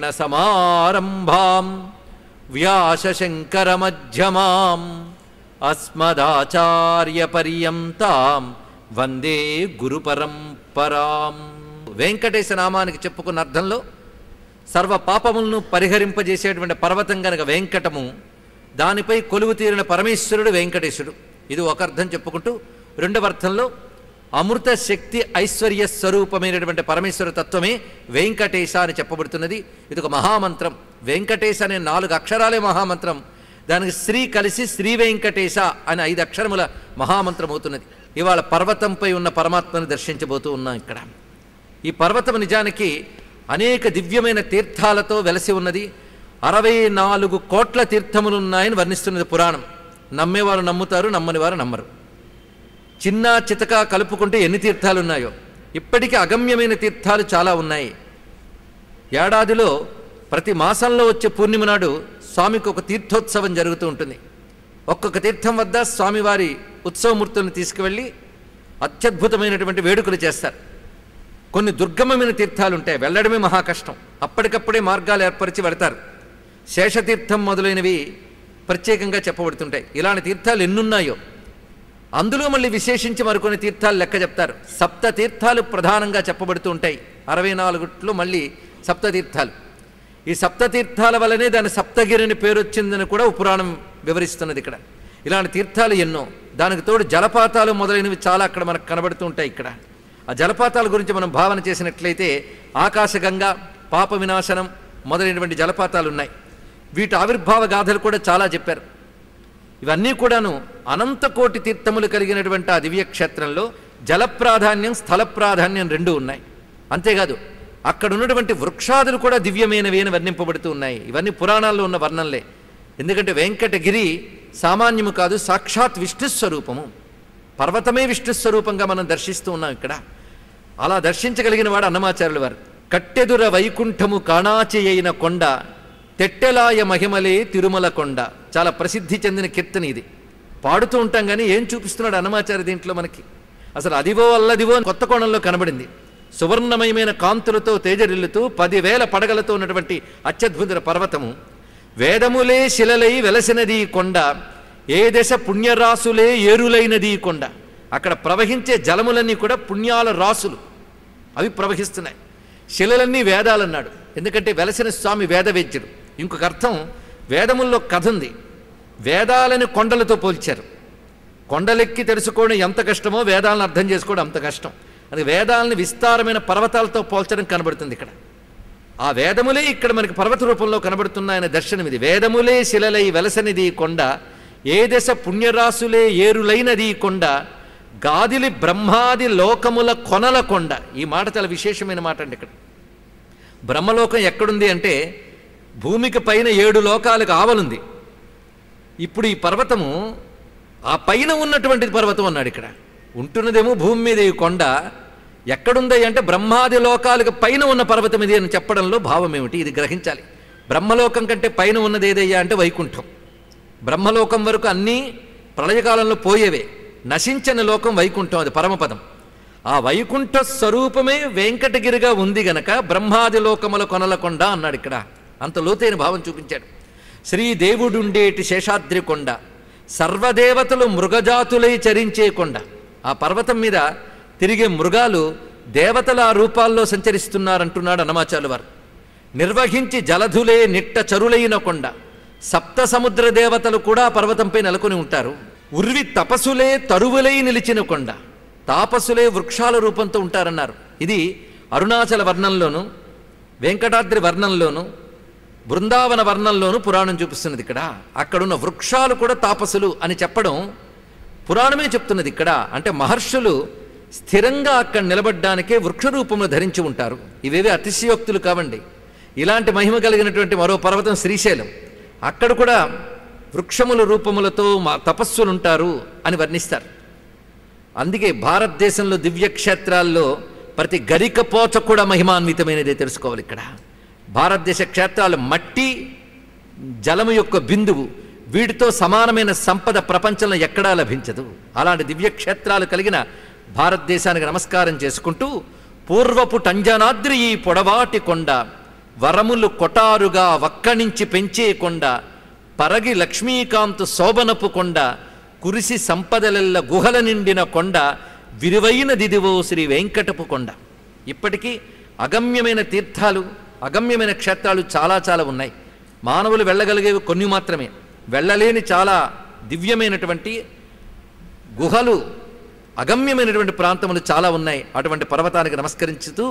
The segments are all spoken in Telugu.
నారాయణ సమారంభాం వ్యాసశంకర మధ్యమాం అస్మదాచార్య పర్యంతాం వందే గురు పరంపరాం. వెంకటేశ నామానికి చెప్పుకున్న అర్థంలో సర్వ పాపములను పరిహరింపజేసేటువంటి పర్వతం గనక వెంకటము, దానిపై కొలువు తీరిన పరమేశ్వరుడు వెంకటేశుడు. ఇది ఒక అర్థం చెప్పుకుంటూ, రెండవ అర్థంలో అమృత శక్తి ఐశ్వర్య స్వరూపమైనటువంటి పరమేశ్వర తత్వమే వెంకటేశ అని చెప్పబడుతున్నది. ఇది ఒక మహామంత్రం. వెంకటేశ అనే 4 అక్షరాలే మహామంత్రం. దానికి శ్రీ కలిసి శ్రీ వెంకటేశ అనే 5 అక్షరముల మహామంత్రం అవుతున్నది. ఇవాళ పర్వతంపై ఉన్న పరమాత్మను దర్శించబోతూ ఉన్నాం. ఇక్కడ ఈ పర్వతం నిజానికి అనేక దివ్యమైన తీర్థాలతో వెలసి ఉన్నది. 64 కోట్ల తీర్థములున్నాయని వర్ణిస్తున్నది పురాణం. నమ్మేవారు నమ్ముతారు, నమ్మని వారు నమ్మరు. చిన్న చితక కలుపుకుంటే ఎన్ని తీర్థాలు ఉన్నాయో. ఇప్పటికీ అగమ్యమైన తీర్థాలు చాలా ఉన్నాయి. ఏడాదిలో ప్రతి మాసంలో వచ్చే పూర్ణిమ నాడు స్వామికి ఒక తీర్థోత్సవం జరుగుతూ ఉంటుంది. ఒక్కొక్క తీర్థం వద్ద స్వామివారి ఉత్సవమూర్తులను తీసుకువెళ్ళి అత్యద్భుతమైనటువంటి వేడుకలు చేస్తారు. కొన్ని దుర్గమమైన తీర్థాలు ఉంటాయి, వెళ్ళడమే మహా కష్టం. అప్పటికప్పుడే మార్గాలు ఏర్పరిచి వెడతారు. శేషతీర్థం మొదలైనవి ప్రత్యేకంగా చెప్పబడుతుంటాయి. ఇలాంటి తీర్థాలు ఎన్నున్నాయో అందులో మళ్ళీ విశేషించి మరికొన్ని తీర్థాలు లెక్క చెప్తారు. 7 తీర్థాలు ప్రధానంగా చెప్పబడుతూ ఉంటాయి. 64లో మళ్ళీ 7 తీర్థాలు. ఈ 7 తీర్థాల వల్లనే దాని సప్తగిరిని పేరు వచ్చిందని కూడా పురాణం వివరిస్తున్నది. ఇక్కడ ఇలాంటి తీర్థాలు ఎన్నో, దానికి తోడు జలపాతాలు మొదలైనవి చాలా అక్కడ మనకు కనబడుతూ ఉంటాయి. ఇక్కడ ఆ జలపాతాల గురించి మనం భావన చేసినట్లయితే ఆకాశగంగా, పాప వినాశనం మొదలైనటువంటి జలపాతాలు ఉన్నాయి. వీటి ఆవిర్భావ గాథలు కూడా చాలా చెప్పారు. ఇవన్నీ కూడాను అనంతకోటి తీర్థములు కలిగినటువంటి ఆ దివ్యక్షేత్రంలో జల ప్రాధాన్యం, స్థల ప్రాధాన్యం 2 ఉన్నాయి. అంతేకాదు అక్కడ ఉన్నటువంటి వృక్షాదులు కూడా దివ్యమైనవి అని వర్ణింపబడుతూ ఉన్నాయి. ఇవన్నీ పురాణాల్లో ఉన్న వర్ణనలే. ఎందుకంటే వెంకటగిరి సామాన్యము కాదు, సాక్షాత్ విష్ణుస్వరూపము. పర్వతమే విష్ణుస్వరూపంగా మనం దర్శిస్తూ ఉన్నాం. ఇక్కడ అలా దర్శించగలిగిన వాడు అన్నమాచార్యుల వారు. కట్టెదుర వైకుంఠము కాణాచి అయిన కొండ, తెట్టెలాయ మహిమలే తిరుమల కొండ. చాలా ప్రసిద్ధి చెందిన కీర్తన ఇది. పాడుతూ ఉంటాం కానీ ఏం చూపిస్తున్నాడు అన్నమాచార్య దీంట్లో మనకి? అసలు అదివో అల్లదివో కొత్త కోణంలో కనబడింది. సువర్ణమయమైన కాంతులతో తేజరిల్లుతూ 10,000 పడగలతో ఉన్నటువంటి అత్యద్భుత పర్వతము. వేదములే శిలలై వెలసినది కొండ, ఏ దశ పుణ్యరాసులే ఏరులైనది కొండ. అక్కడ ప్రవహించే జలములన్నీ కూడా పుణ్యాల రాసులు, అవి ప్రవహిస్తున్నాయి. శిలలన్నీ వేదాలన్నాడు, ఎందుకంటే వెలసిన స్వామి వేదవేద్యుడు. ఇంకొక అర్థం, వేదముల్లో కథ ఉంది. వేదాలని కొండలతో పోల్చారు. కొండలెక్కి తెలుసుకోవడం ఎంత కష్టమో వేదాలను అర్థం చేసుకోవడం అంత కష్టం. అది వేదాలని విస్తారమైన పర్వతాలతో పోల్చడం కనబడుతుంది ఇక్కడ. ఆ వేదములే ఇక్కడ మనకి పర్వత రూపంలో కనబడుతున్నాయనే దర్శనం ఇది. వేదములే శిలలై వెలసనిది కొండ, ఏ దశ పుణ్యరాసులే ఏరులైనది కొండ, గాదిలి బ్రహ్మాది లోకముల కొనల కొండ. ఈ మాట చాలా విశేషమైన మాట అండి. ఇక్కడ బ్రహ్మలోకం ఎక్కడుంది అంటే భూమికి పైన 7 లోకాలకు ఆవలుంది. ఇప్పుడు ఈ పర్వతము ఆ పైన ఉన్నటువంటిది పర్వతం అన్నాడు. ఇక్కడ ఉంటున్నదేమో భూమి మీద ఈ కొండ. ఎక్కడుంది అంటే బ్రహ్మాది లోకాలకు పైన ఉన్న పర్వతం ఇది అని చెప్పడంలో భావం ఏమిటి? ఇది గ్రహించాలి. బ్రహ్మలోకం కంటే పైన ఉన్నది ఏదయ్యా అంటే వైకుంఠం. బ్రహ్మలోకం వరకు అన్నీ ప్రళయకాలంలో పోయేవే. నశించిన లోకం వైకుంఠం, అది పరమపదం. ఆ వైకుంఠ స్వరూపమే వెంకటగిరిగా ఉంది గనక బ్రహ్మాది లోకముల కొనలకొండ అన్నాడు. ఇక్కడ అంత లోతైన భావం చూపించాడు. శ్రీదేవుడుండేటి శేషాద్రి కొండ, సర్వదేవతలు మృగజాతులై చరించే కొండ. ఆ పర్వతం మీద తిరిగే మృగాలు దేవతల ఆ రూపాల్లో సంచరిస్తున్నారంటున్నాడు అన్నమాచార్యుల వారు. నిర్వహించి జలధులే నిట్ట చరులైన కొండ, 7 సముద్ర దేవతలు కూడా పర్వతంపై నెలకొని ఉంటారు. ఉర్వి తపస్సులే తరువులై నిలిచిన కొండ, తాపస్సులే వృక్షాల రూపంతో ఉంటారన్నారు. ఇది అరుణాచల వర్ణంలోను, వెంకటాద్రి వర్ణంలోను, బృందావన వర్ణంలోను పురాణం చూపిస్తున్నది. ఇక్కడ అక్కడున్న వృక్షాలు కూడా తాపసులు అని చెప్పడం పురాణమే చెప్తున్నది. ఇక్కడ అంటే మహర్షులు స్థిరంగా అక్కడ నిలబడ్డానికే వృక్ష రూపంలో ధరించి ఉంటారు. ఇవేవి అతిశయోక్తులు కావండి. ఇలాంటి మహిమ కలిగినటువంటి మరో పర్వతం శ్రీశైలం, అక్కడ కూడా వృక్షముల రూపములతో తపస్సులుంటారు అని వర్ణిస్తారు. అందుకే భారతదేశంలో దివ్యక్షేత్రాల్లో ప్రతి గరికపోచ కూడా మహిమాన్వితమైనదే తెలుసుకోవాలి. ఇక్కడ భారతదేశ క్షేత్రాలు మట్టి జలము యొక్క బిందువు, వీటితో సమానమైన సంపద ప్రపంచంలో ఎక్కడా లభించదు. అలాంటి దివ్యక్షేత్రాలు కలిగిన భారతదేశానికి నమస్కారం చేసుకుంటూ, పూర్వపు టంజనాద్రి ఈ పొడవాటి కొండ, వరములు కొటారుగా వక్కణించి పెంచేకొండ పరగి లక్ష్మీకాంతు శోభనపు కొండ కురిసి సంపదలెల్ల గుహల నిండిన కొండ విలువైన దిదివో శ్రీ వెంకటపు కొండ. ఇప్పటికీ అగమ్యమైన తీర్థాలు, అగమ్యమైన క్షేత్రాలు చాలా చాలా ఉన్నాయి. మానవులు వెళ్ళగలిగేవి కొన్ని మాత్రమే. వెళ్ళలేని చాలా దివ్యమైనటువంటి గుహలు, అగమ్యమైనటువంటి ప్రాంతములు చాలా ఉన్నాయి. అటువంటి పర్వతానికి నమస్కరించుతూ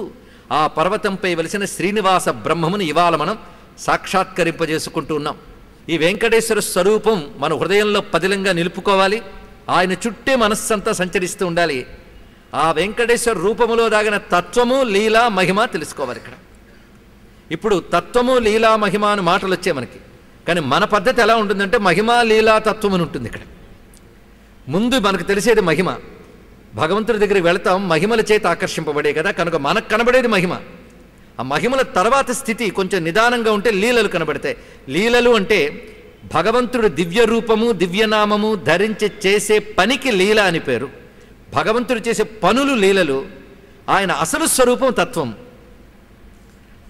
ఆ పర్వతంపై వెలిసిన శ్రీనివాస బ్రహ్మమును ఇవాళ మనం సాక్షాత్కరింపజేసుకుంటూ ఉన్నాం. ఈ వెంకటేశ్వర స్వరూపం మన హృదయంలో పదిలంగా నిలుపుకోవాలి. ఆయన చుట్టే మనస్సంతా సంచరిస్తూ ఉండాలి. ఆ వెంకటేశ్వర రూపములో దాగిన తత్వము, లీలా, మహిమ తెలుసుకోవాలి. ఇక్కడ ఇప్పుడు తత్వము, లీలా, మహిమ అని మాటలు వచ్చాయి మనకి. కానీ మన పద్ధతి ఎలా ఉంటుందంటే మహిమ, లీలా, తత్వం అని ఉంటుంది. ఇక్కడ ముందు మనకు తెలిసేది మహిమ. భగవంతుడి దగ్గరికి వెళతాం మహిమల చేత ఆకర్షింపబడే కదా, కనుక మనకు కనబడేది మహిమ. ఆ మహిమల తర్వాత స్థితి కొంచెం నిదానంగా ఉంటే లీలలు కనబడతాయి. లీలలు అంటే భగవంతుడు దివ్య రూపము, దివ్యనామము ధరించి చేసే పనికి లీల అని పేరు. భగవంతుడు చేసే పనులు లీలలు. ఆయన అసలు స్వరూపం తత్వం.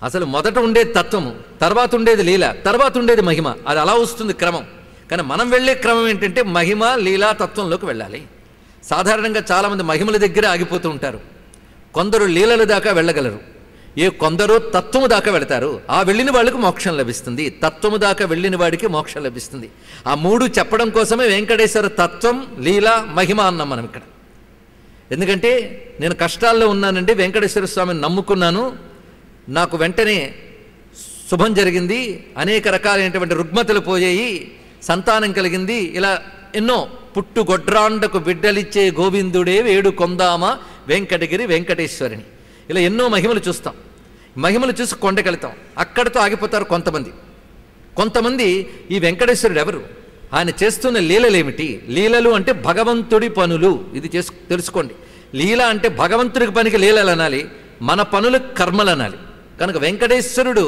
అసలు మొదట ఉండేది తత్వము, తర్వాత ఉండేది లీల, తర్వాత ఉండేది మహిమ. అది అలా వస్తుంది క్రమం. కానీ మనం వెళ్ళే క్రమం ఏంటంటే మహిమ, లీలా, తత్వంలోకి వెళ్ళాలి. సాధారణంగా చాలామంది మహిమల దగ్గర ఆగిపోతూ ఉంటారు. కొందరు లీలల దాకా వెళ్ళగలరు, కొందరు తత్వము దాకా వెళతారు. ఆ వెళ్ళిన వాళ్ళకి మోక్షం లభిస్తుంది. తత్వము దాకా వెళ్ళిన వాడికి మోక్షం లభిస్తుంది. ఆ మూడు చెప్పడం కోసమే వెంకటేశ్వర తత్వం, లీల, మహిమ అన్నాం మనం ఇక్కడ. ఎందుకంటే నేను కష్టాల్లో ఉన్నానండి, వెంకటేశ్వర స్వామిని నమ్ముకున్నాను, నాకు వెంటనే శుభం జరిగింది, అనేక రకాలైనటువంటి రుగ్మతలు పోయాయి, సంతానం కలిగింది, ఇలా ఎన్నో పుట్టు గొడ్రాండకు బిడ్డలిచ్చే గోవిందుడే వేడు కొందామ వెంకటగిరి వెంకటేశ్వరిని, ఇలా ఎన్నో మహిమలు చూస్తాం. మహిమలు చూసి కొండకెళ్తాం, అక్కడితో ఆగిపోతారు కొంతమంది. కొంతమంది ఈ వెంకటేశ్వరుడు ఎవరు, ఆయన చేస్తున్న లీలలేమిటి? లీలలు అంటే భగవంతుడి పనులు. ఇది తెలుసుకోండి. లీల అంటే భగవంతుడికి పనికి లీలలు అనాలి, మన పనులకు కర్మలు అనాలి. కనుక వెంకటేశ్వరుడు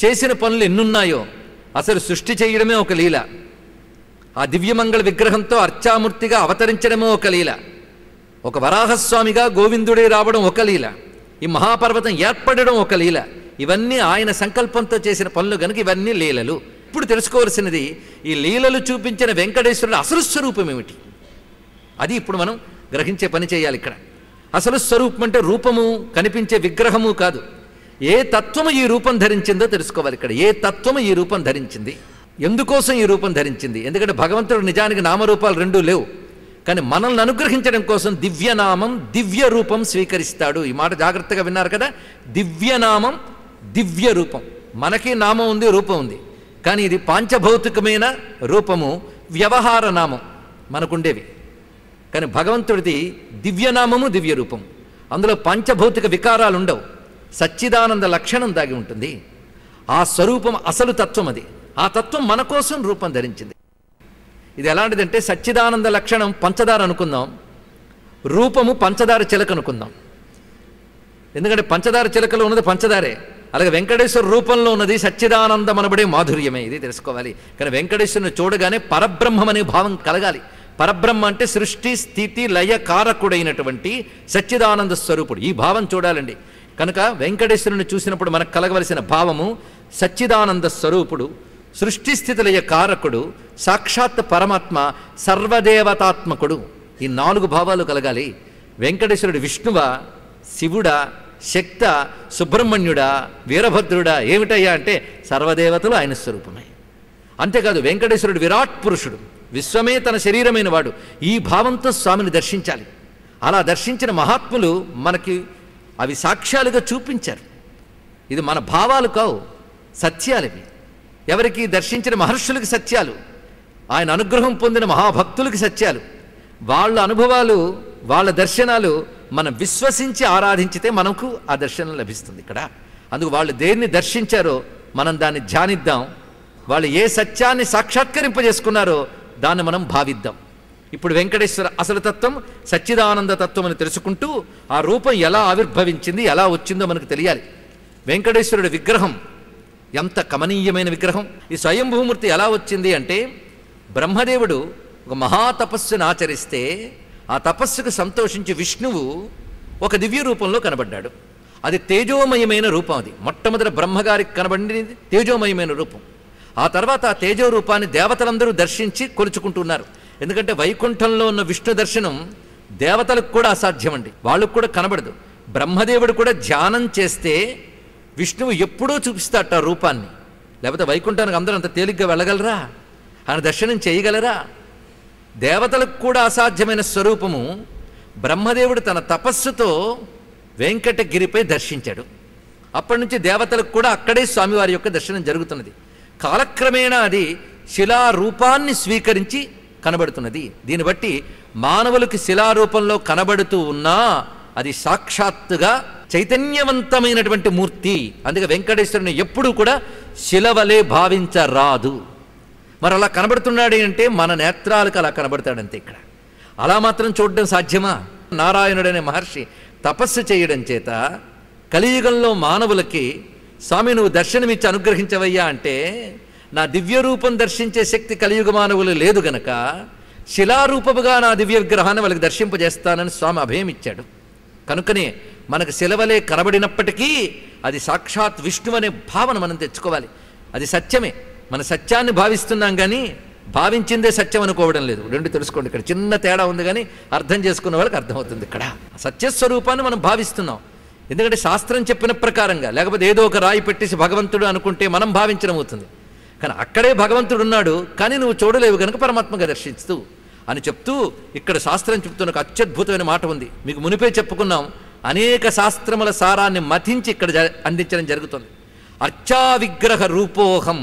చేసిన పనులు ఎన్నున్నాయో, అసలు సృష్టి చేయడమే ఒక లీల, ఆ దివ్యమంగళ విగ్రహంతో అర్చామూర్తిగా అవతరించడమే ఒక లీల, ఒక వరాహస్వామిగా గోవిందుడే రావడం ఒక లీల, ఈ మహాపర్వతం ఏర్పడడం ఒక లీల. ఇవన్నీ ఆయన సంకల్పంతో చేసిన పనులు కనుక ఇవన్నీ లీలలు. ఇప్పుడు తెలుసుకోవాల్సినది ఈ లీలలు చూపించిన వెంకటేశ్వరుడు అసలు స్వరూపం ఏమిటి, అది ఇప్పుడు మనం గ్రహించే పని చేయాలి. ఇక్కడ అసలు స్వరూపం అంటే రూపము, కనిపించే విగ్రహము కాదు. ఏ తత్వము ఈ రూపం ధరించిందో తెలుసుకోవాలి. ఇక్కడ ఏ తత్వము ఈ రూపం ధరించింది, ఎందుకోసం ఈ రూపం ధరించింది? ఎందుకంటే భగవంతుడు నిజానికి నామరూపాలు రెండూ లేవు, కానీ మనల్ని అనుగ్రహించడం కోసం దివ్యనామం, దివ్య రూపం స్వీకరిస్తాడు. ఈ మాట జాగ్రత్తగా విన్నారు కదా. దివ్యనామం, దివ్య రూపం. మనకి నామం ఉంది, రూపం ఉంది, కానీ ఇది పాంచభౌతికమైన రూపము, వ్యవహార నామం మనకుండేవి. కానీ భగవంతుడిది దివ్యనామము, దివ్య రూపం. అందులో పంచభౌతిక వికారాలు ఉండవు, సచ్చిదానంద లక్షణం దాగి ఉంటుంది. ఆ స్వరూపం అసలు తత్వం అది. ఆ తత్వం మన కోసం రూపం ధరించింది. ఇది ఎలాంటిదంటే సచ్చిదానంద లక్షణం పంచదార అనుకుందాం, రూపము పంచదార చిలక అనుకుందాం. ఎందుకంటే పంచదార చిలకలో ఉన్నది పంచదారే, అలాగే వెంకటేశ్వర రూపంలో ఉన్నది సచ్చిదానందం అనబడే మాధుర్యమే. ఇది తెలుసుకోవాలి. కానీ వెంకటేశ్వరుని చూడగానే పరబ్రహ్మం అనే భావం కలగాలి. పరబ్రహ్మ అంటే సృష్టి, స్థితి, లయ కారకుడైనటువంటి సచ్చిదానంద స్వరూపుడు. ఈ భావం చూడాలండి. కనుక వెంకటేశ్వరుని చూసినప్పుడు మనకు కలగవలసిన భావము సచ్చిదానంద స్వరూపుడు, సృష్టి స్థితి లయ కారకుడు, సాక్షాత్ పరమాత్మ, సర్వదేవతాత్మకుడు. ఈ 4 భావాలు కలగాలి. వెంకటేశ్వరుడు విష్ణువా, శివుడా, శక్త, సుబ్రహ్మణ్యుడా, వీరభద్రుడా, ఏమిటయ్యా అంటే సర్వదేవతలు ఆయన స్వరూపమే. అంతేకాదు వెంకటేశ్వరుడు విరాట్ పురుషుడు, విశ్వమే తన శరీరమైన వాడు. ఈ భావంతో స్వామిని దర్శించాలి. అలా దర్శించిన మహాత్ములు మనకి అవి సాక్ష్యాలుగా చూపించారు. ఇది మన భావాలు కావు, సత్యాలవి. ఎవరికి దర్శించిన మహర్షులకి సత్యాలు, ఆయన అనుగ్రహం పొందిన మహాభక్తులకి సత్యాలు. వాళ్ళ అనుభవాలు, వాళ్ళ దర్శనాలు మనం విశ్వసించి ఆరాధించితే మనకు ఆ దర్శనం లభిస్తుంది. ఇక్కడ అందుకు వాళ్ళు దేన్ని దర్శించారో మనం దాన్ని ధ్యానిద్దాం. వాళ్ళు ఏ సత్యాన్ని సాక్షాత్కరింపజేసుకున్నారో దాన్ని మనం భావిద్దాం. ఇప్పుడు వెంకటేశ్వర అసలు తత్వం సచ్చిదానంద తత్వం అని తెలుసుకుంటూ ఆ రూపం ఎలా ఆవిర్భవించింది, ఎలా వచ్చిందో మనకు తెలియాలి. వెంకటేశ్వరుడి విగ్రహం ఎంత కమనీయమైన విగ్రహం. ఈ స్వయంభూమూర్తి ఎలా వచ్చింది అంటే, బ్రహ్మదేవుడు ఒక మహాతపస్సును ఆచరిస్తే ఆ తపస్సుకు సంతోషించి విష్ణువు ఒక దివ్య రూపంలో కనబడ్డాడు. అది తేజోమయమైన రూపం. అది మొట్టమొదటి బ్రహ్మగారికి కనబడింది తేజోమయమైన రూపం. ఆ తర్వాత ఆ తేజో రూపాన్ని దేవతలందరూ దర్శించి కొలుచుకుంటున్నారు. ఎందుకంటే వైకుంఠంలో ఉన్న విష్ణు దర్శనం దేవతలకు కూడా అసాధ్యమండి, వాళ్ళకు కూడా కనబడదు. బ్రహ్మదేవుడు కూడా ధ్యానం చేస్తే విష్ణువు ఎప్పుడూ చూపిస్తాట ఆ రూపాన్ని. లేకపోతే వైకుంఠానికి అందరూ అంత తేలిగ్గా వెళ్ళగలరా? ఆయన దర్శనం చేయగలరా? దేవతలకు కూడా అసాధ్యమైన స్వరూపము బ్రహ్మదేవుడు తన తపస్సుతో వెంకటగిరిపై దర్శించాడు. అప్పటి నుంచి దేవతలకు కూడా అక్కడే స్వామివారి యొక్క దర్శనం జరుగుతున్నది. కాలక్రమేణా అది శిలారూపాన్ని స్వీకరించి కనబడుతున్నది. దీన్ని బట్టి మానవులకి శిలారూపంలో కనబడుతూ ఉన్నా అది సాక్షాత్తుగా చైతన్యవంతమైనటువంటి మూర్తి. అందుకే వెంకటేశ్వరుని ఎప్పుడూ కూడా శిలవలే భావించరాదు. మరి అలా కనబడుతున్నాడు అంటే మన నేత్రాలకు అలా కనబడతాడంతే. ఇక్కడ అలా మాత్రం చూడడం సాధ్యమా? నారాయణుడనే మహర్షి తపస్సు చేయడం చేత కలియుగంలో మానవులకి స్వామి నువ్వు దర్శనమిచ్చి అనుగ్రహించవయ్యా అంటే నా దివ్యరూపం దర్శించే శక్తి కలియుగ మానవులు లేదు గనక శిలారూపముగా నా దివ్య విగ్రహాన్ని వాళ్ళకి దర్శింపజేస్తానని స్వామి అభయం ఇచ్చాడు. కనుకనే మనకు శిలవలే కనబడినప్పటికీ అది సాక్షాత్ విష్ణువు అనే భావన మనం తెచ్చుకోవాలి. అది సత్యమే, మన సత్యాన్ని భావిస్తున్నాం కానీ భావించిందే సత్యం అనుకోవడం లేదు. రెండు తెలుసుకోండి, ఇక్కడ చిన్న తేడా ఉంది కానీ అర్థం చేసుకున్న వాళ్ళకి అర్థమవుతుంది. ఇక్కడ సత్యస్వరూపాన్ని మనం భావిస్తున్నాం, ఎందుకంటే శాస్త్రం చెప్పిన ప్రకారంగా. లేకపోతే ఏదో ఒక రాయి పెట్టేసి భగవంతుడు అనుకుంటే మనం భావించడం అవుతుంది. కానీ అక్కడే భగవంతుడు ఉన్నాడు, కానీ నువ్వు చూడలేవు కనుక పరమాత్మగా దర్శిస్తూ అని చెప్తూ ఇక్కడ శాస్త్రం చెప్తున్న ఒక అత్యద్భుతమైన మాట ఉంది. మీకు మునిపే చెప్పుకున్నాం, అనేక శాస్త్రముల సారాన్ని మథించి ఇక్కడ అందించడం జరుగుతుంది. అర్చా విగ్రహ రూపోహం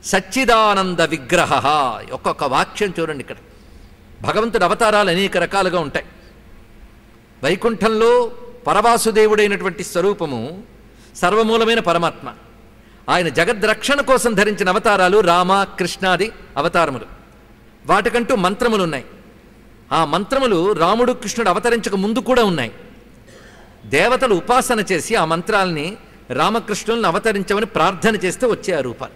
సచ్చిదానంద విగ్రహ. ఒక్కొక్క వాక్యం చూడండి. ఇక్కడ భగవంతుడి అవతారాలు అనేక రకాలుగా ఉంటాయి. వైకుంఠంలో పరవాసుదేవుడైనటువంటి స్వరూపము సర్వమూలమైన పరమాత్మ. ఆయన జగద్రక్షణ కోసం ధరించిన అవతారాలు రామ కృష్ణాది అవతారములు. వాటికంటూ మంత్రములు ఉన్నాయి. ఆ మంత్రములు రాముడు కృష్ణుడు అవతరించక ముందు కూడా ఉన్నాయి. దేవతలు ఉపాసన చేసి ఆ మంత్రాలని రామకృష్ణులను అవతరించమని ప్రార్థన చేస్తే వచ్చే ఆ రూపాలు.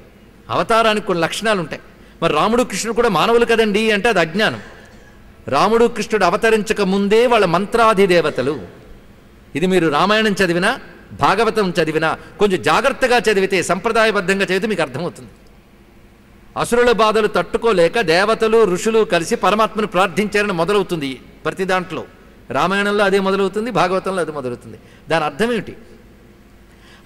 అవతారానికి కొన్ని లక్షణాలు ఉంటాయి. మరి రాముడు కృష్ణుడు కూడా మానవులు కదండి అంటే అది అజ్ఞానం. రాముడు కృష్ణుడు అవతరించక ముందే వాళ్ళ మంత్రాధిదేవతలు. ఇది మీరు రామాయణం చదివినా భాగవతం చదివినా కొంచెం జాగ్రత్తగా చదివితే, సంప్రదాయబద్ధంగా చదివితే మీకు అర్థమవుతుంది. అసురుల బాధలు తట్టుకోలేక దేవతలు ఋషులు కలిసి పరమాత్మను ప్రార్థించారని మొదలవుతుంది ప్రతి దాంట్లో. రామాయణంలో అదే మొదలవుతుంది, భాగవతంలో అదే మొదలవుతుంది. దాని అర్థం ఏమిటి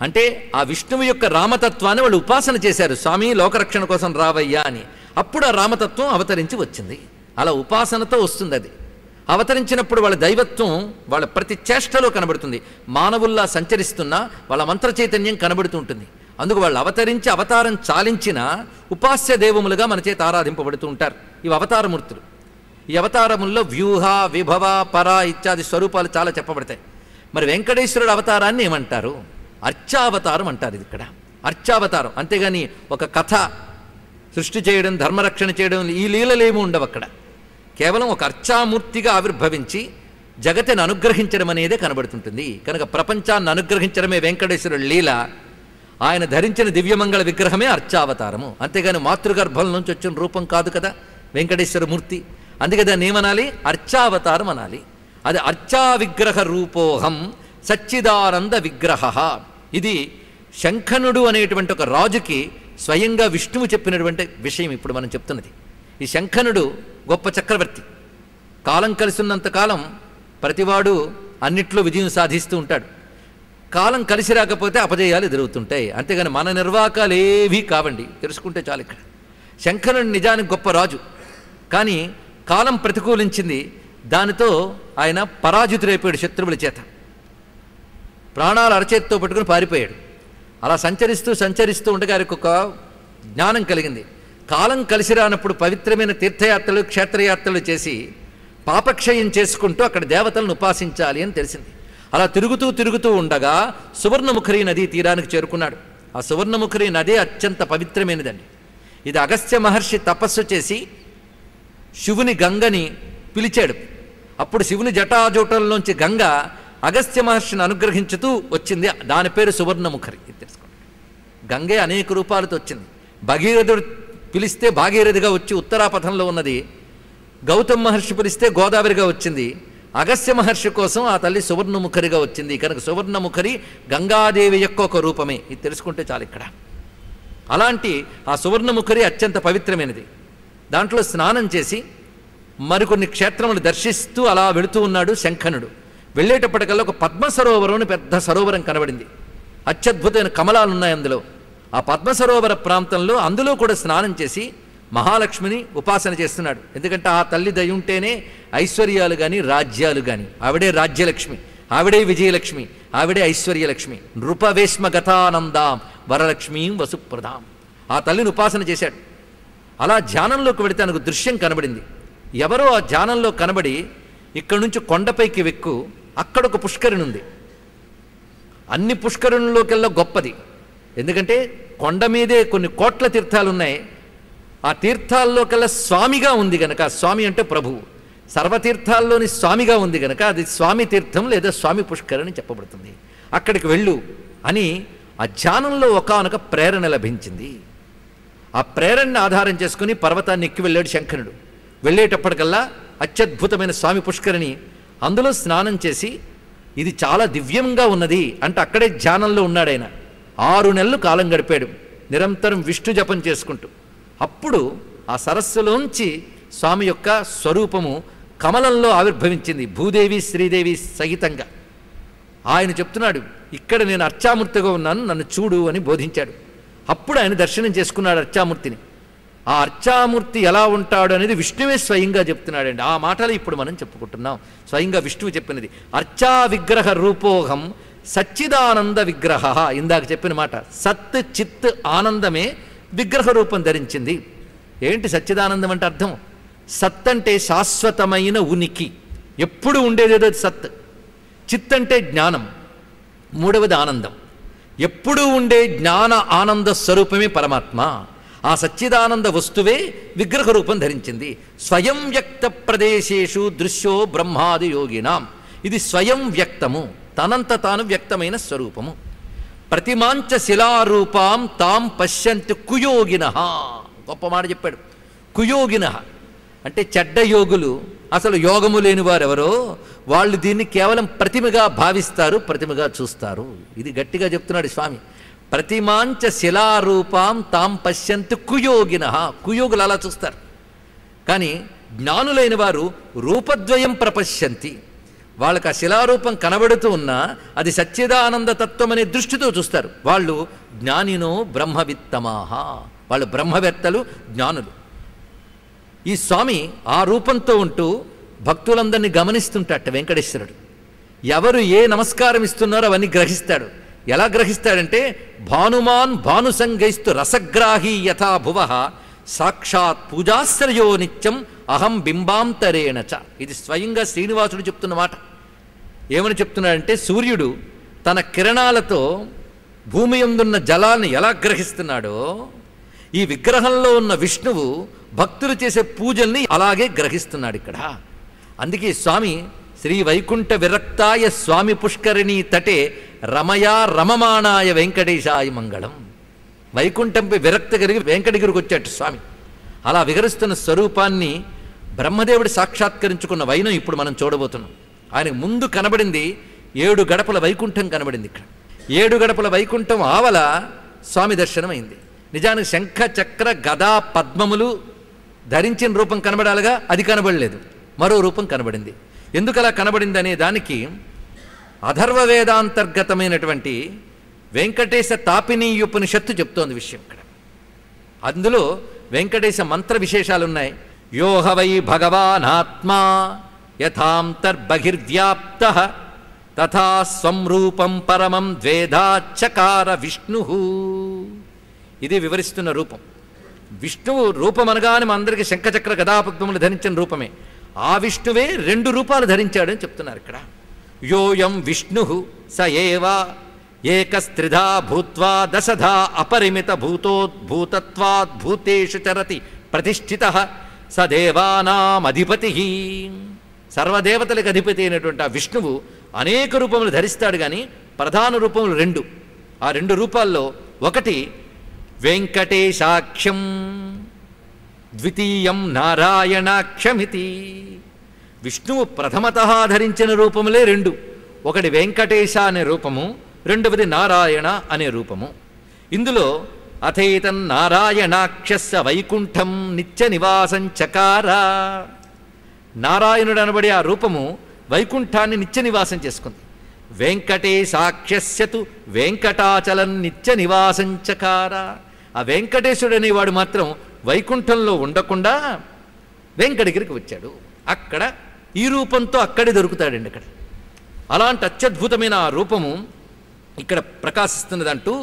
అంటే ఆ విష్ణువు యొక్క రామతత్వాన్ని వాళ్ళు ఉపాసన చేశారు. స్వామి లోకరక్షణ కోసం రావయ్యా అని. అప్పుడు ఆ రామతత్వం అవతరించి వచ్చింది. అలా ఉపాసనతో వస్తుంది. అది అవతరించినప్పుడు వాళ్ళ దైవత్వం వాళ్ళ ప్రతి చేష్టలో కనబడుతుంది. మానవుల్లా సంచరిస్తున్నా వాళ్ళ మంత్ర చైతన్యం కనబడుతూ ఉంటుంది. అందుకు వాళ్ళు అవతరించి అవతారం చాలించిన ఉపాస్య దేవములుగా మన చేత ఆరాధింపబడుతూ ఉంటారు ఇవి అవతారమూర్తులు. ఈ అవతారముల్లో వ్యూహ విభవ పర ఇత్యాది స్వరూపాలు చాలా చెప్పబడతాయి. మరి వెంకటేశ్వరుడు అవతారాన్ని ఏమంటారు? అర్చావతారం అంటారు. ఇది ఇక్కడ అర్చావతారం. అంతేగాని ఒక కథ సృష్టి చేయడం, ధర్మరక్షణ చేయడం, ఈ లీలలేమీ ఉండవు అక్కడ. కేవలం ఒక అర్చామూర్తిగా ఆవిర్భవించి జగతిని అనుగ్రహించడం అనేదే కనబడుతుంటుంది. కనుక ప్రపంచాన్ని అనుగ్రహించడమే వెంకటేశ్వరుడు లీల. ఆయన ధరించిన దివ్యమంగళ విగ్రహమే అర్చావతారము. అంతేగాని మాతృగర్భం నుంచి వచ్చిన రూపం కాదు కదా వెంకటేశ్వర మూర్తి. అందుకే దాన్ని ఏమనాలి? అర్చావతారం అనాలి. అది అర్చా విగ్రహ రూపోహం సచ్చిదానంద విగ్రహ. ఇది శంఖనుడు అనేటువంటి ఒక రాజుకి స్వయంగా విష్ణువు చెప్పినటువంటి విషయం ఇప్పుడు మనం చెప్తున్నది. ఈ శంఖనుడు గొప్ప చక్రవర్తి. కాలం కలిసినంతకాలం ప్రతివాడు అన్నిట్లో విజయం సాధిస్తూ ఉంటాడు. కాలం కలిసి రాకపోతే అపజయాలు ఎదురవుతుంటాయి. అంతేగాని మన నిర్వాకాలు ఏవీ కావండి, తెలుసుకుంటే చాలు. ఇక్కడ శంఖనుడు నిజానికి గొప్ప రాజు, కానీ కాలం ప్రతికూలించింది. దానితో ఆయన పరాజితుడైపోయాడు శత్రువుల చేత. ప్రాణాలు అరచేతితో పట్టుకుని పారిపోయాడు. అలా సంచరిస్తూ ఉండగా ఆయనకు ఒక జ్ఞానం కలిగింది. కాలం కలిసి రానప్పుడు పవిత్రమైన తీర్థయాత్రలు క్షేత్రయాత్రలు చేసి పాపక్షయం చేసుకుంటూ అక్కడ దేవతలను ఉపాసించాలి అని తెలిసింది. అలా తిరుగుతూ ఉండగా సువర్ణముఖరి నదీ తీరానికి చేరుకున్నాడు. ఆ సువర్ణముఖరి నది అత్యంత పవిత్రమైనదండి. ఇది అగస్త్య మహర్షి తపస్సు చేసి శివుని గంగని పిలిచాడు. అప్పుడు శివుని జటాజూటంలోంచి గంగ అగస్త్య మహర్షిని అనుగ్రహించుతూ వచ్చింది. దాని పేరు సువర్ణముఖరి. ఇది తెలుసుకోండి. గంగే అనేక రూపాలతో వచ్చింది. భగీరథుడు పిలిస్తే భాగీరథిగా వచ్చి ఉత్తరాపథంలో ఉన్నది. గౌతమ్ మహర్షి పిలిస్తే గోదావరిగా వచ్చింది. అగస్త్య మహర్షి కోసం ఆ తల్లి సువర్ణముఖరిగా వచ్చింది. కనుక సువర్ణముఖరి గంగాదేవి యొక్క ఒక రూపమే. ఇది తెలుసుకుంటే చాలు ఇక్కడ. అలాంటి ఆ సువర్ణముఖరి అత్యంత పవిత్రమైనది. దాంట్లో స్నానం చేసి మరికొన్ని క్షేత్రములు దర్శిస్తూ అలా వెళుతూ ఉన్నాడు శంఖనుడు. వెళ్ళేటప్పటికల్లా ఒక పద్మ సరోవరం అని పెద్ద సరోవరం కనబడింది. అత్యద్భుతమైన కమలాలు ఉన్నాయి అందులో. ఆ పద్మ సరోవర ప్రాంతంలో అందులో కూడా స్నానం చేసి మహాలక్ష్మిని ఉపాసన చేస్తున్నాడు. ఎందుకంటే ఆ తల్లి దయ ఉంటేనే ఐశ్వర్యాలు కానీ రాజ్యాలు కానీ. ఆవిడే రాజ్యలక్ష్మి, ఆవిడే విజయలక్ష్మి, ఆవిడే ఐశ్వర్యలక్ష్మి. నృపవేష్మ గతానందాం వరలక్ష్మీం వసుప్రదాం. ఆ తల్లిని ఉపాసన చేశాడు. అలా ధ్యానంలోకి వెళితే తనకు దృశ్యం కనబడింది. ఎవరో ఆ ధ్యానంలో కనబడి ఇక్కడి నుంచి కొండపైకి వెక్కు, అక్కడ ఒక పుష్కరిణి ఉంది. అన్ని పుష్కరునిలోకెల్లా గొప్పది. ఎందుకంటే కొండ మీదే కొన్ని కోట్ల తీర్థాలు ఉన్నాయి. ఆ తీర్థాల్లోకెల్లా స్వామిగా ఉంది గనక, స్వామి అంటే ప్రభువు, సర్వతీర్థాల్లోని స్వామిగా ఉంది గనక అది స్వామి తీర్థం లేదా స్వామి పుష్కరిణి చెప్పబడుతుంది. అక్కడికి వెళ్ళు అని ఆ ధ్యానంలో ఒకానొక ప్రేరణ లభించింది. ఆ ప్రేరణని ఆధారం చేసుకుని పర్వతాన్ని ఎక్కి వెళ్ళాడు శంకరుడు. వెళ్ళేటప్పటికల్లా అత్యద్భుతమైన స్వామి పుష్కరిణి, అందులో స్నానం చేసి ఇది చాలా దివ్యంగా ఉన్నది అంటే అక్కడే ధ్యానంలో ఉన్నాడు ఆయన. 6 నెలలు కాలం గడిపాడు నిరంతరం విష్ణు జపం చేసుకుంటూ. అప్పుడు ఆ సరస్సులోంచి స్వామి యొక్క స్వరూపము కమలంలో ఆవిర్భవించింది, భూదేవి శ్రీదేవి సహితంగా. ఆయన చెప్తున్నాడు, ఇక్కడ నేను అర్చామూర్తిగా ఉన్నాను, నన్ను చూడు అని బోధించాడు. అప్పుడు ఆయన దర్శనం చేసుకున్నాడు అర్చామూర్తిని. ఆ అర్చామూర్తి ఎలా ఉంటాడు అనేది విష్ణువే స్వయంగా చెప్తున్నాడండి. ఆ మాటలు ఇప్పుడు మనం చెప్పుకుంటున్నాం. స్వయంగా విష్ణువు చెప్పినది. అర్చా విగ్రహ రూపోహం సచ్చిదానంద విగ్రహ. ఇందాక చెప్పిన మాట, సత్ చిత్ ఆనందమే విగ్రహ రూపం ధరించింది. ఏంటి సచ్చిదానందం అంటే అర్థం? సత్ అంటే శాశ్వతమైన ఉనికి, ఎప్పుడు ఉండేదేదో సత్. చిత్ అంటే జ్ఞానం, మూడవది ఆనందం. ఎప్పుడూ ఉండే జ్ఞాన ఆనంద స్వరూపమే పరమాత్మ. ఆ సచ్చిదానంద వస్తువే విగ్రహ రూపం ధరించింది. స్వయం వ్యక్త ప్రదేశేషు దృశ్యో బ్రహ్మాది యోగినాం. ఇది స్వయం వ్యక్తము, తనంత తాను వ్యక్తమైన స్వరూపము. ప్రతిమాంచ శిలారూపాం తాం పశ్యంతి కుయోగిన. గొప్ప మాట చెప్పాడు. కుయోగిన అంటే చెడ్డ యోగులు, అసలు యోగము లేని వారెవరో వాళ్ళు దీన్ని కేవలం ప్రతిమగా భావిస్తారు, ప్రతిమగా చూస్తారు. ఇది గట్టిగా చెప్తున్నాడు స్వామి. ప్రతిమాంచ శిలారూపాం తాం పశ్యంతి కుయోగిన. కుయోగులు అలా చూస్తారు. కానీ జ్ఞానులైన వారు రూపద్వయం ప్రపశ్యంతి. వాళ్ళకి ఆ శిలారూపం కనబడుతూ ఉన్నా అది సచ్చిదానంద తత్వం అనే దృష్టితో చూస్తారు. వాళ్ళు జ్ఞానినో బ్రహ్మవిత్తమాహ. వాళ్ళు బ్రహ్మవేత్తలు, జ్ఞానులు. ఈ స్వామి ఆ రూపంతో ఉంటూ భక్తులందరినీ గమనిస్తుంటాట వెంకటేశ్వరుడు. ఎవరు ఏ నమస్కారం ఇస్తున్నారో అవన్నీ గ్రహిస్తాడు. ఎలా గ్రహిస్తాడంటే భానుమాన్ భానుసంగైస్తు రసగ్రాహీ యథా భువ సాక్షాత్ పూజాశ్రయో నిత్యం అహం బింబాంతరేణచ. ఇది స్వయంగా శ్రీనివాసుడు చెప్తున్న మాట. ఏమని చెప్తున్నాడంటే సూర్యుడు తన కిరణాలతో భూమి యందున్న జలాన్ని ఎలా గ్రహిస్తున్నాడో ఈ విగ్రహంలో ఉన్న విష్ణువు భక్తులు చేసే పూజల్ని అలాగే గ్రహిస్తున్నాడు ఇక్కడ. అందుకే స్వామి శ్రీ వైకుంఠ విరక్తాయ స్వామి పుష్కరిణీ తటే రమయా రమమాణాయ వెంకటేశాయ మంగళం. వైకుంఠంపై విరక్తి కలిగి వెంకటగిరికి వచ్చాడు స్వామి. అలా విహరిస్తున్న స్వరూపాన్ని బ్రహ్మదేవుడు సాక్షాత్కరించుకున్న వైనం ఇప్పుడు మనం చూడబోతున్నాం. ఆయనకు ముందు కనబడింది 7 గడపల వైకుంఠం కనబడింది. ఇక్కడ 7 గడపల వైకుంఠం ఆవల స్వామి దర్శనం అయింది. నిజానికి శంఖ చక్ర గదా పద్మములు ధరించిన రూపం కనబడాలిగా, అది కనబడలేదు. మరో రూపం కనబడింది. ఎందుకలా కనబడింది అనే దానికి అథర్వ వేదాంతర్గతమైనటువంటి వెంకటేశ తాపినీ ఉపనిషత్తు చెప్తోంది విషయం ఇక్కడ. అందులో వెంకటేశ మంత్ర విశేషాలున్నాయి. యోహ వై భగవానాత్మా యథాంతర్బహిర్వ్యాప్త తథా స్వం రూపం పరమం ద్వేధాచకార విష్ణు. ఇది వివరిస్తున్న రూపం. విష్ణువు రూపం అనగానే మా అందరికీ శంఖచక్ర గదాపద్మములు ధరించిన రూపమే. ఆ విష్ణువే 2 రూపాలు ధరించాడని చెప్తున్నారు ఇక్కడ. యోయం విష్ణు స ఏవ ఏకస్త్రిధా భూత్వా దశధా అపరిమిత భూతోద్భూతత్వాద్ భూతేషు చరతి ప్రతిష్ఠిత స దేవానాం అధిపతి. సర్వదేవతలకు అధిపతి అయినటువంటి ఆ విష్ణువు అనేక రూపములు ధరిస్తాడు. కానీ ప్రధాన రూపములు 2. ఆ 2 రూపాల్లో ఒకటి వెంకటేశాఖ్యం, ద్వితీయం నారాయణాఖ్యమితి. విష్ణువు ప్రథమతః ధరించిన రూపములే రెండు. ఒకటి వెంకటేశ అనే రూపము, రెండవది నారాయణ అనే రూపము. ఇందులో అథైతన్నారాయణాక్షస్య వైకుంఠం నిత్య నివాసం చకార. నారాయణుడు అనబడి ఆ రూపము వైకుంఠాన్ని నిత్య నివాసం చేసుకుంది. వెంకటేశాఖ్యస్యతు వెంకటాచలం నిత్య నివాసం చకార. ఆ వెంకటేశుడు అనేవాడు మాత్రం వైకుంఠంలో ఉండకుండా వెంకటగిరికి వచ్చాడు. అక్కడ ఈ రూపంతో అక్కడే దొరుకుతాడండి. అక్కడ అలాంటి అత్యద్భుతమైన ఆ రూపము ఇక్కడ ప్రకాశిస్తున్నదంటూ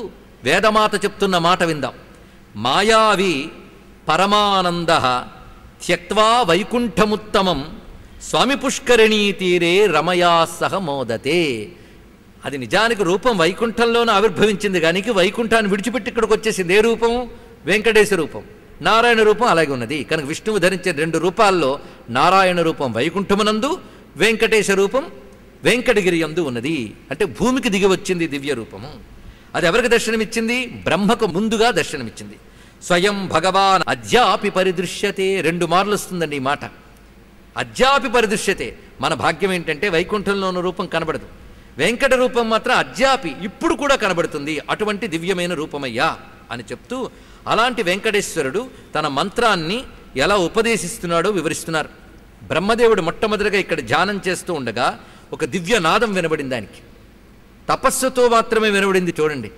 వేదమాత చెప్తున్న మాట విందాం. మాయావి పరమానంద త్యక్వా వైకుంఠముత్తమం స్వామి పుష్కరిణీ తీరే రమయా సహ మోదతే. అది నిజానికి రూపం వైకుంఠంలోనే ఆవిర్భవించింది, కానీ వైకుంఠాన్ని విడిచిపెట్టి ఇక్కడికి వచ్చేసింది. ఏ రూపం? వెంకటేశ రూపం. నారాయణ రూపం అలాగే ఉన్నది. కనుక విష్ణువు ధరించే రెండు రూపాల్లో నారాయణ రూపం వైకుంఠమునందు, వెంకటేశ రూపం వెంకటగిరి యందు ఉన్నది. అంటే భూమికి దిగి వచ్చింది దివ్య రూపము. అది ఎవరికి దర్శనమిచ్చింది? బ్రహ్మకు ముందుగా దర్శనమిచ్చింది. స్వయం భగవాన్ అద్యాపి పరిదృశ్యతే. 2 మార్లు వస్తుందండి ఈ మాట. అద్యాపి పరిదృశ్యతే. మన భాగ్యం ఏంటంటే వైకుంఠంలో ఉన్న రూపం కనబడదు, వెంకట రూపం మాత్రం అద్యాపి ఇప్పుడు కూడా కనబడుతుంది. అటువంటి దివ్యమైన రూపమయ్యా అని చెప్తూ అలాంటి వెంకటేశ్వరుడు తన మంత్రాన్ని ఎలా ఉపదేశిస్తున్నాడో వివరిస్తున్నారు. బ్రహ్మదేవుడు మొట్టమొదటిగా ఇక్కడ ధ్యానం చేస్తూ ఉండగా ఒక దివ్య నాదం వినబడింది. దానికి తపస్సుతో మాత్రమే వినబడింది. చూడండి,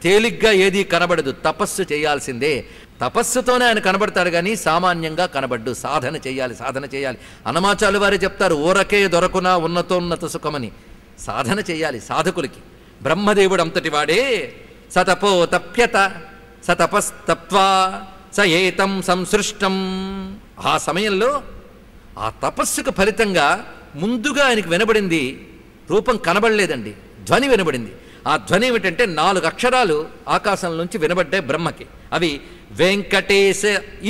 తేలిగ్గా ఏదీ కనబడదు, తపస్సు చేయాల్సిందే. తపస్సుతోనే ఆయన కనబడతాడు, కానీ సామాన్యంగా కనబడ్డు. సాధన చేయాలి, సాధన చేయాలి. అన్నమాచార్యుల వారే చెప్తారు, ఊరకే దొరకునా ఉన్నతోన్నత సుఖమని. సాధన చేయాలి సాధకులకి. బ్రహ్మదేవుడు అంతటి వాడే సతపో తప్యత సతపస్తప్వా స ఏతం సంసృష్టం. ఆ సమయంలో ఆ తపస్సుకు ఫలితంగా ముందుగా ఆయనకు వినబడింది రూపం కనబడలేదండి, ధ్వని వినబడింది. ఆ ధ్వని ఏమిటంటే 4 అక్షరాలు ఆకాశంలోంచి వినబడ్డాయి బ్రహ్మకి. అవి వెంకటేశ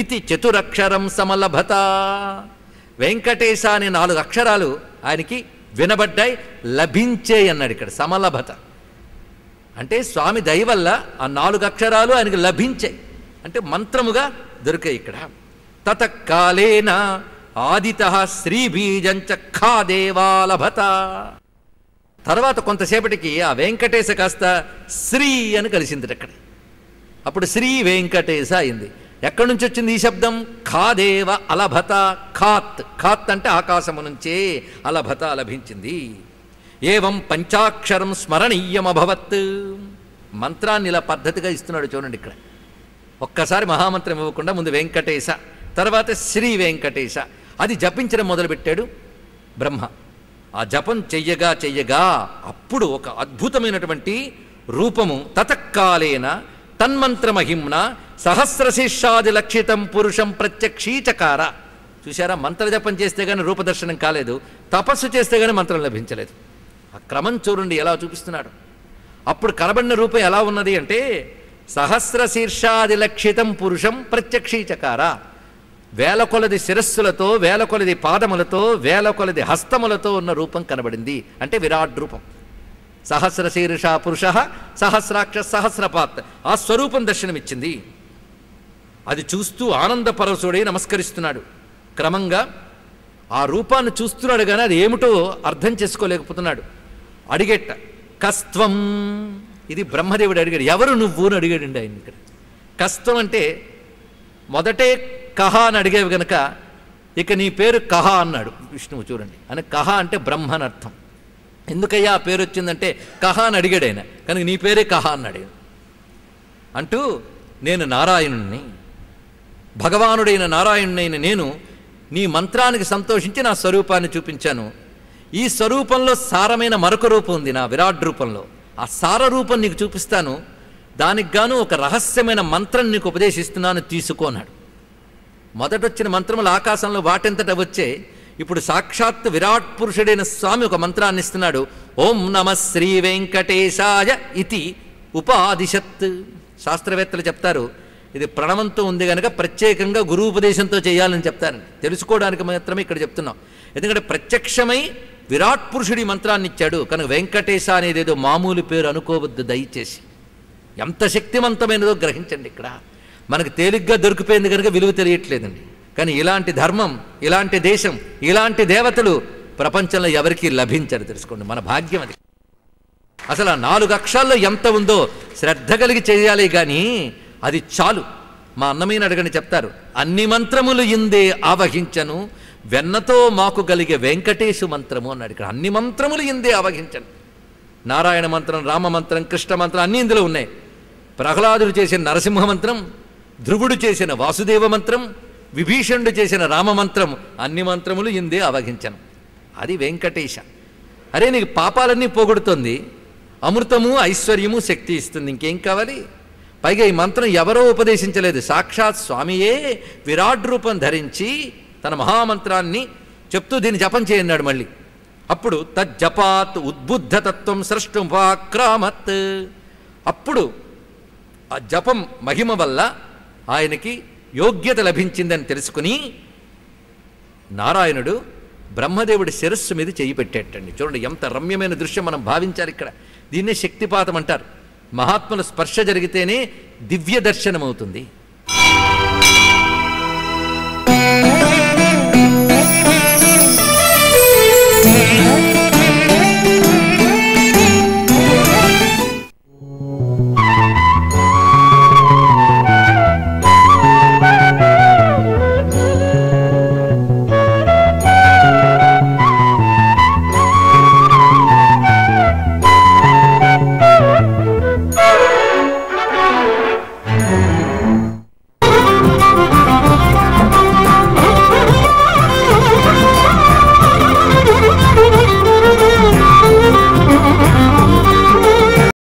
ఇతి చతురక్షరం సమలభత. వెంకటేశ అనే 4 అక్షరాలు ఆయనకి వినబడ్డాయి, లభించే అన్నాడు ఇక్కడ. సమలభత అంటే స్వామి దయ వల్ల ఆ 4 అక్షరాలు ఆయనకు లభించాయి, అంటే మంత్రముగా దొరికాయి ఇక్కడ. తతకాలేన ఆదిత శ్రీబీజంచ ఖాదేవాలభత. తర్వాత కొంతసేపటికి ఆ వెంకటేశ కాస్త శ్రీ అని కలిసింది అక్కడ. అప్పుడు శ్రీ వెంకటేశ అయింది. ఎక్కడి నుంచి వచ్చింది ఈ శబ్దం? ఖాదేవ అలభత. ఖాత్, ఖాత్ అంటే ఆకాశము నుంచే, అలభత లభించింది. ఏవం పంచాక్షరం స్మరణీయమభవత్. మంత్రాన్ని ఇలా పద్ధతిగా ఇస్తున్నాడు చూడండి ఇక్కడ. ఒక్కసారి మహామంత్రం ఇవ్వకుండా ముందు వెంకటేశ, తర్వాత శ్రీ వెంకటేశ అది జపించడం మొదలుపెట్టాడు బ్రహ్మ. ఆ జపం చెయ్యగా చెయ్యగా అప్పుడు ఒక అద్భుతమైనటువంటి రూపము తతకాలేన తన్మంత్రమహిమ్న సహస్రశీర్షాది లక్షితం పురుషం ప్రత్యక్షీచకార. చూసారా, మంత్ర జపం చేస్తే కానీ రూపదర్శనం కాలేదు, తపస్సు చేస్తే కానీ మంత్రం లభించలేదు. ఆ క్రమం చూడండి ఎలా చూపిస్తున్నాడు. అప్పుడు కనబడిన రూపం ఎలా ఉన్నది అంటే సహస్రశీర్షాది లక్షితం పురుషం ప్రత్యక్షీచకార. 1000 కొలది శిరస్సులతో, 1000 కొలది పాదములతో, 1000 కొలది హస్తములతో ఉన్న రూపం కనబడింది. అంటే విరాట్ రూపం. సహస్రశీర్ష పురుష సహస్రాక్ష సహస్రపాత్. ఆ స్వరూపం దర్శనమిచ్చింది. అది చూస్తూ ఆనందపరవశుడై నమస్కరిస్తున్నాడు. క్రమంగా ఆ రూపాన్ని చూస్తున్నాడు, కానీ అది ఏమిటో అర్థం చేసుకోలేకపోతున్నాడు. అడిగేట కస్త్వం. ఇది బ్రహ్మదేవుడు అడిగాడు, ఎవరు నువ్వు అని అడిగాడండి ఆయన ఇక్కడ. కస్త్వం అంటే మొదటే కహ అని అడిగేవి గనక ఇక నీ పేరు కహ అన్నాడు విష్ణువు. చూడండి, అని కహ అంటే బ్రహ్మ అని అర్థం. ఎందుకయ్యా ఆ పేరు వచ్చిందంటే కహ అని అడిగాడు ఆయన, కనుక నీ పేరే కహ అన్నాడు అంటూ, నేను నారాయణుణ్ణి, భగవానుడైన నారాయణుడైన నేను నీ మంత్రానికి సంతోషించి నా స్వరూపాన్ని చూపించాను. ఈ స్వరూపంలో సారమైన మరొక రూపం ఉంది నా విరాట్ రూపంలో. ఆ సార రూపం నీకు చూపిస్తాను, దానికి గాను ఒక రహస్యమైన మంత్రం నీకు ఉపదేశిస్తున్నాను, తీసుకోనాడు. మొదటొచ్చిన మంత్రములు ఆకాశంలో వాటెంతట వచ్చే, ఇప్పుడు సాక్షాత్ విరాట్ పురుషుడైన స్వామి ఒక మంత్రాన్ని ఇస్తున్నాడు. ఓం నమ శ్రీ వెంకటేశాయ ఇతి ఉపాదిశత్. శాస్త్రవేత్తలు చెప్తారు ఇది ప్రణవంతో ఉంది కనుక ప్రత్యేకంగా గురూపదేశంతో చేయాలని చెప్తారండి. తెలుసుకోవడానికి మాత్రమే ఇక్కడ చెప్తున్నాం. ఎందుకంటే ప్రత్యక్షమై విరాట్ పురుషుడి మంత్రాన్ని ఇచ్చాడు కనుక వెంకటేశ అనేది ఏదో మామూలు పేరు అనుకోవద్దు దయచేసి. ఎంత శక్తివంతమైనదో గ్రహించండి. ఇక్కడ మనకు తేలిగ్గా దొరికిపోయింది కనుక విలువ తెలియట్లేదండి. కానీ ఇలాంటి ధర్మం, ఇలాంటి దేశం, ఇలాంటి దేవతలు ప్రపంచంలో ఎవరికీ లభించరు. తెలుసుకోండి, మన భాగ్యం అది. అసలు ఆ 4 అక్షరాల్లో ఎంత ఉందో శ్రద్ధ కలిగి చేయాలి, కానీ అది చాలు. మా అన్నమీని అడగని చెప్తారు, అన్ని మంత్రములు ఇందే ఆవహించను, వెన్నతో మాకు కలిగే వెంకటేశు మంత్రము అన్నాడు. ఇక్కడ అన్ని మంత్రములు ఇందే ఆవహించను. నారాయణ మంత్రం, రామ మంత్రం, కృష్ణ మంత్రం అన్నీ ఇందులో ఉన్నాయి. ప్రహ్లాదుడు చేసిన నరసింహ మంత్రం, ధ్రువుడు చేసిన వాసుదేవ మంత్రం, విభీషణుడు చేసిన రామ మంత్రం, అన్ని మంత్రములు ఇందే ఆవహించను. అది వెంకటేశ. అరే, నీకు పాపాలన్నీ పోగొడుతుంది, అమృతము ఐశ్వర్యము శక్తి ఇస్తుంది, ఇంకేం కావాలి? పైగా ఈ మంత్రం ఎవరో ఉపదేశించలేదు, సాక్షాత్ స్వామియే విరాట్ రూపం ధరించి తన మహామంత్రాన్ని చెప్తూ దీన్ని జపం చేయన్నాడు. మళ్ళీ అప్పుడు తజ్జపాత్ ఉద్బుద్ధతత్వం సృష్టుపాక్రామత్. అప్పుడు ఆ జపం మహిమ వల్ల ఆయనకి యోగ్యత లభించిందని తెలుసుకుని నారాయణుడు బ్రహ్మదేవుడి శిరస్సు మీద చేయి పెట్టేటండి. చూడండి ఎంత రమ్యమైన దృశ్యం మనం భావించాలి ఇక్కడ. దీన్నే శక్తిపాతం అంటారు. మహాత్ముల స్పర్శ జరిగితేనే దివ్య దర్శనం అవుతుంది.